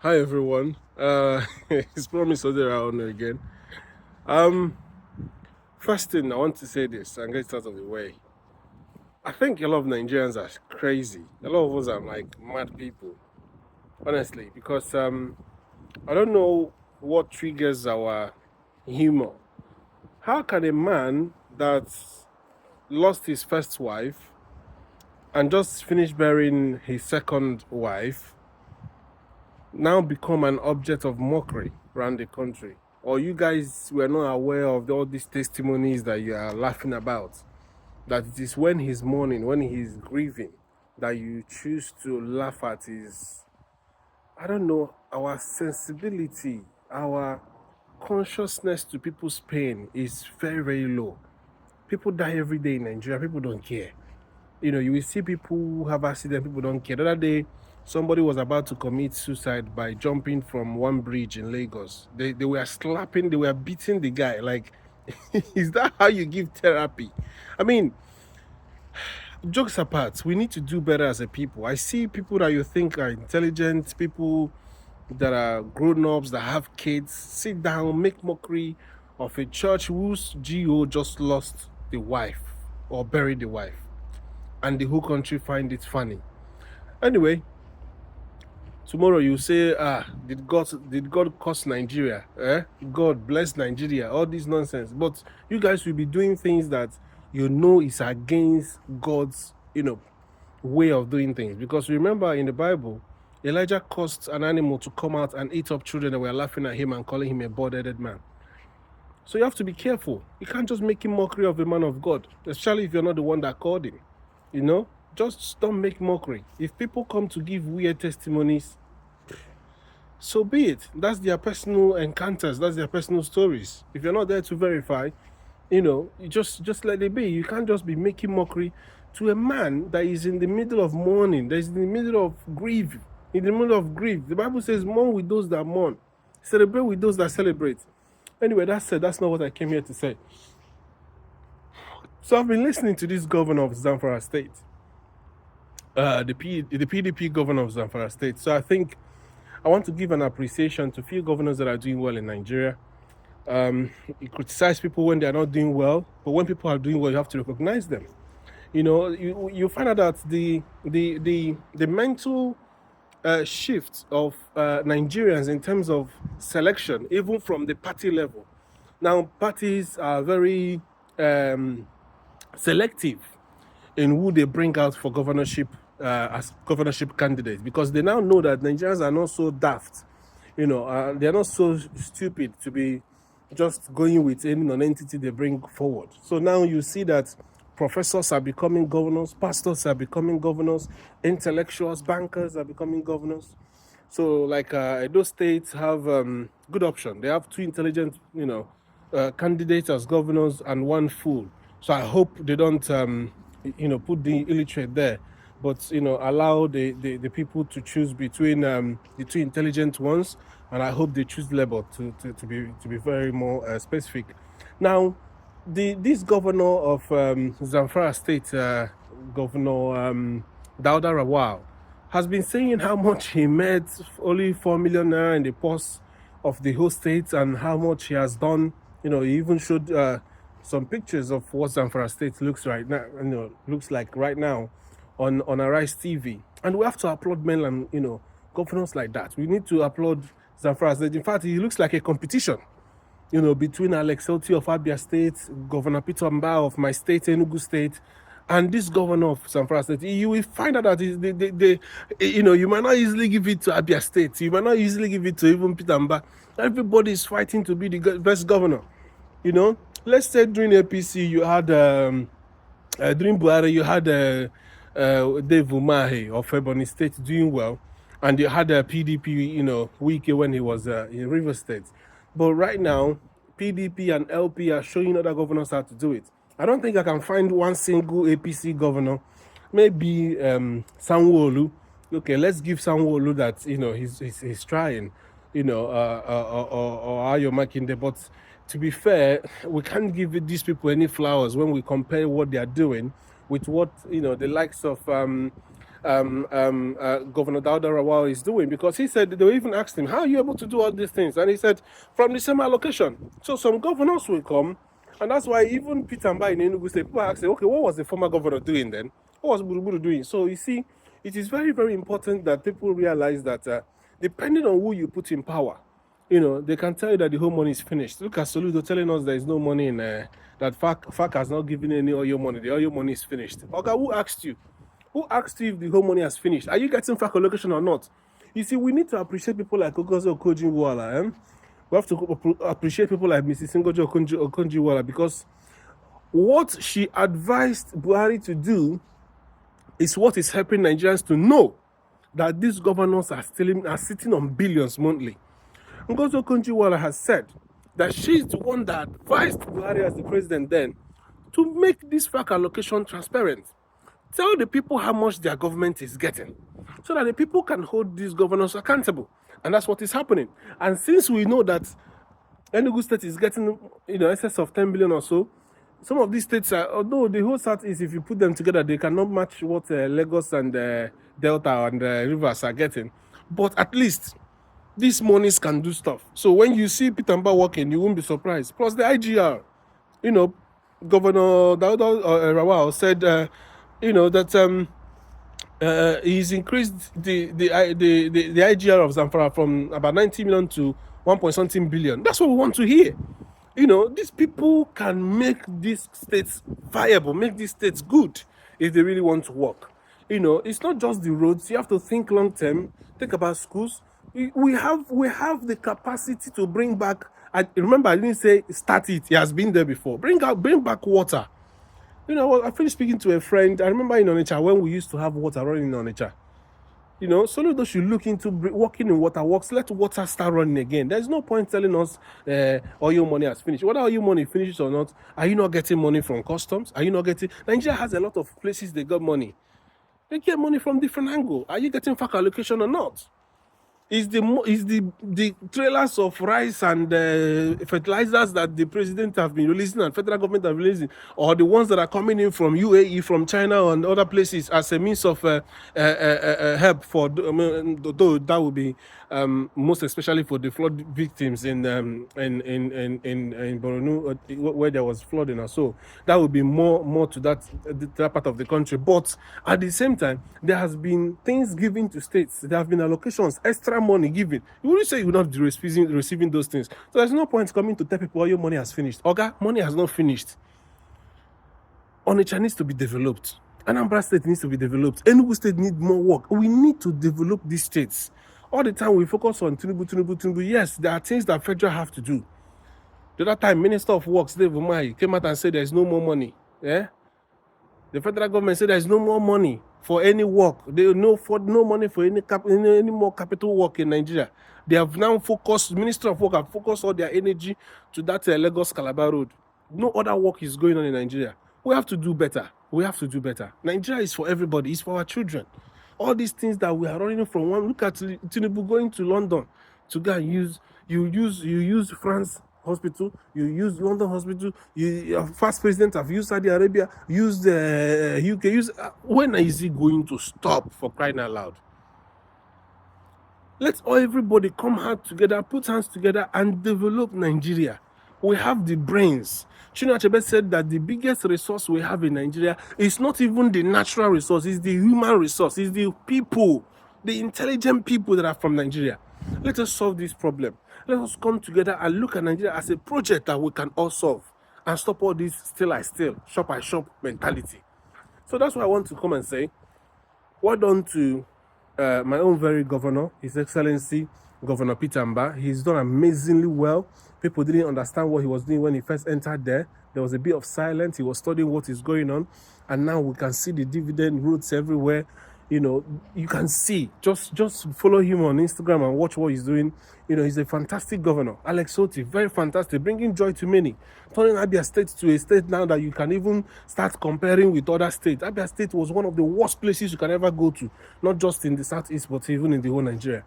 Hi everyone. It's Promise Odera again. Um, First thing I want to say this and get it out of the way. I think a lot of Nigerians are crazy. A lot of us are like mad people, honestly, because I don't know what triggers our humor. How can a man that lost his first wife and just finished burying his second wife now become an object of mockery around the country? Or you guys were not aware of all these testimonies that you are laughing about? That it is when he's mourning, when he's grieving, that you choose to laugh at his, I don't know, our sensibility, our consciousness to people's pain is very, very low. People die every day in Nigeria, people don't care. You will see people who have accidents, people don't care. The other day, somebody was about to commit suicide by jumping from one bridge in Lagos. They were slapping, they were beating the guy. Like, is that how you give therapy? I mean, jokes apart, we need to do better as a people. I see people that you think are intelligent, people that are grown-ups, that have kids, sit down, make mockery of a church whose GO just lost the wife or buried the wife, and the whole country find it funny. Anyway, tomorrow you say, did God curse Nigeria? God bless Nigeria, all this nonsense. But you guys will be doing things that you know is against God's, way of doing things. Because remember in the Bible, Elijah caused an animal to come out and eat up children that were laughing at him and calling him a bald-headed man. So you have to be careful. You can't just make him mockery of a man of God, especially if you're not the one that called him. Just don't make mockery. If people come to give weird testimonies, so be it. That's their personal encounters, that's their personal stories. If you're not there to verify, you just let it be. You can't just be making mockery to a man that is in the middle of mourning, that is in the middle of grief. In the middle of grief, the Bible says, mourn with those that mourn, celebrate with those that celebrate. Anyway, that said, that's not what I came here to say. So I've been listening to this governor of Zamfara State, the PDP governor of Zamfara State. So I think I want to give an appreciation to few governors that are doing well in Nigeria. You criticize people when they are not doing well, but when people are doing well, you have to recognize them. You find out that the mental shift of Nigerians in terms of selection, even from the party level. Now, parties are very selective in who they bring out for governorship as governorship candidates, because they now know that Nigerians are not so daft. They're not so stupid to be just going with any non-entity they bring forward. So now you see that professors are becoming governors, pastors are becoming governors, intellectuals, bankers are becoming governors. So like Edo states have good option. They have two intelligent, candidates as governors and one fool. So I hope they don't, put the illiterate there, but allow the people to choose between the two intelligent ones, and I hope they choose Labour to be very more specific. Now, this governor of Zamfara State, Governor Dauda Rawal, has been saying how much he made only 4 million naira in the purse of the whole state and how much he has done. He even showed some pictures of what Zamfara State looks right now, looks like right now on Arise TV. And we have to applaud men and governors like that. We need to applaud Zamfara State. In fact, it looks like a competition, between Alex Otti of Abia State, Governor Peter Mbah of my state, Enugu State, and this governor of Zamfara State. You will find out that you might not easily give it to Abia State. You might not easily give it to even Peter Mbah. Everybody is fighting to be the best governor. Let's say during APC you had during Buhari you had Dave Umahi of Ebony State doing well, and you had a PDP, Wike when he was in River State. But right now, PDP and LP are showing other governors how to do it. I don't think I can find one single APC governor. Maybe Sanwo-Olu. Okay, let's give Sanwo-Olu that he's trying, or Ayo Makinde. But to be fair, we can't give these people any flowers when we compare what they are doing with what the likes of Governor Dauda Rawal is doing, because he said they even asked him, how are you able to do all these things? And he said, from the same allocation. So some governors will come, and that's why even Peter Mbah in Enugu State, people ask, okay, what was the former governor doing then? What was Buruburu doing? So you see, it is very, very important that people realize that depending on who you put in power, they can tell you that the whole money is finished. Look at Soludo telling us there is no money in, that FAAC has not given any oil money. The oil money is finished. Okay, who asked you? Who asked you if the whole money has finished? Are you getting FAAC allocation or not? You see, we need to appreciate people like Ngozi Okonji-Iweala. We have to appreciate people like Mrs Ngozi Okonji-Iweala, because what she advised Buhari to do is what is helping Nigerians to know that these governors are sitting on billions monthly. Ngozi Okonji-Iweala has said that she's the one that advised Buhari as the president then to make this FAAC allocation transparent. Tell the people how much their government is getting, so that the people can hold these governors accountable. And that's what is happening. And since we know that Enugu State is getting, excess of 10 billion or so, some of these states are, although the whole South is, if you put them together, they cannot match what Lagos and Delta and Rivers are getting. But at least these monies can do stuff. So when you see Peter Mbah working, you won't be surprised. Plus the IGR, Governor Dauda Rawal said, that he's increased the IGR of Zamfara from about 90 million to 1.something billion. That's what we want to hear. These people can make these states viable, make these states good if they really want to work. It's not just the roads. You have to think long term. Think about schools. We have the capacity to bring back. Remember, I didn't say start it. It has been there before. Bring back water. I finished speaking to a friend. I remember in Onitsha when we used to have water running in Onitsha. Soludo should look into working in water works. Let water start running again. There's no point telling us oil money has finished. Whether oil money finishes or not, are you not getting money from customs? Are you not getting? Nigeria has a lot of places they got money. They get money from different angles. Are you getting FAAC allocation or not? Is the trailers of rice and fertilizers that the president have been releasing and federal government have releasing, or the ones that are coming in from UAE, from China and other places as a means of help for, though that would be most especially for the flood victims in Borno, where there was flooding or so. That would be more to that part of the country. But at the same time, there has been things given to states. There have been allocations, extra money given. You wouldn't say you will not be receiving those things. So there's no point coming to tell people, your money has finished. Okay, money has not finished. Onitsha needs to be developed. Anambra State needs to be developed. Enugu State needs more work. We need to develop these states. All the time we focus on Tinubu. Yes, there are things that federal have to do. The other time, Minister of Works, Dave Umahi, came out and said there's no more money. Yeah? The federal government said there's no more money for any work. They no money for any more capital work in Nigeria. They have now focused, Minister of Work have focused all their energy to that Lagos Calabar road. No other work is going on in Nigeria. We have to do better. We have to do better. Nigeria is for everybody. It's for our children. All these things that we are running from one. Look at Tinubu going to London to go and use. You use France hospital. You use London hospital. Your first president have used Saudi Arabia. Used UK. When is he going to stop, for crying out loud? Let everybody come out together, put hands together, and develop Nigeria. We have the brains. Chinua Achebe said that the biggest resource we have in Nigeria is not even the natural resource, it's the human resource, it's the people, the intelligent people that are from Nigeria. Let us solve this problem. Let us come together and look at Nigeria as a project that we can all solve and stop all this still I still, shop I shop mentality. So that's why I want to come and say, well done to my own very governor, His Excellency, Governor Peter Mbah. He's done amazingly well. People didn't understand what he was doing when he first entered there. There was a bit of silence. He was studying what is going on. And now we can see the dividend routes everywhere. You can see. Just follow him on Instagram and watch what he's doing. He's a fantastic governor. Alex Otti, very fantastic, bringing joy to many. Turning Abia State to a state now that you can even start comparing with other states. Abia State was one of the worst places you can ever go to. Not just in the southeast, but even in the whole Nigeria.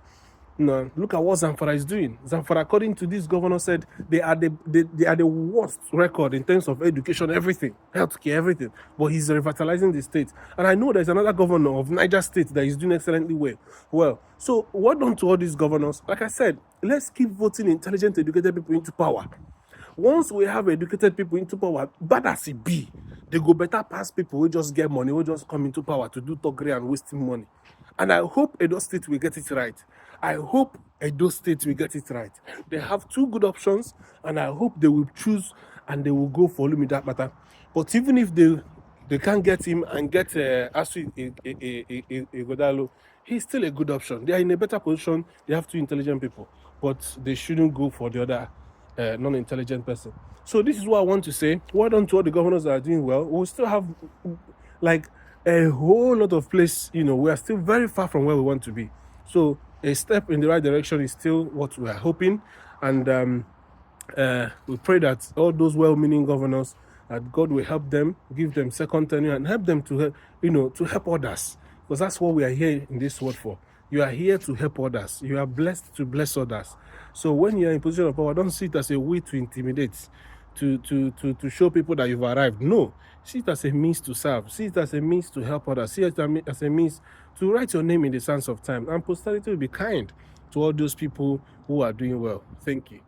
No, look at what Zamfara is doing. Zamfara, according to this governor, said they are the worst record in terms of education, everything, healthcare, everything. But he's revitalizing the state. And I know there's another governor of Niger State that is doing excellently well. So well done to all these governors. Like I said, let's keep voting intelligent, educated people into power. Once we have educated people into power, bad as it be, they go better pass people who just get money, who just come into power to do thuggery and wasting money. And I hope Edo State will get it right. I hope Edo State will get it right. They have two good options, and I hope they will choose and they will go for Lumida Bata. But even if they can't get him and get Asu Igodalo, he's still a good option. They are in a better position. They have two intelligent people, but they shouldn't go for the other non-intelligent person. So this is what I want to say. Well done to all the governors that are doing well. We'll still have like a whole lot of place, we are still very far from where we want to be. So a step in the right direction is still what we are hoping. And we pray that all those well-meaning governors, that God will help them, give them second tenure, and help them to, to help others. Because that's what we are here in this world for. You are here to help others. You are blessed to bless others. So when you are in position of power, don't see it as a way to intimidate, to show people that you've arrived. No, see it as a means to serve. See it as a means to help others. See it as a means to write your name in the sands of time. And posterity will be kind to all those people who are doing well. Thank you.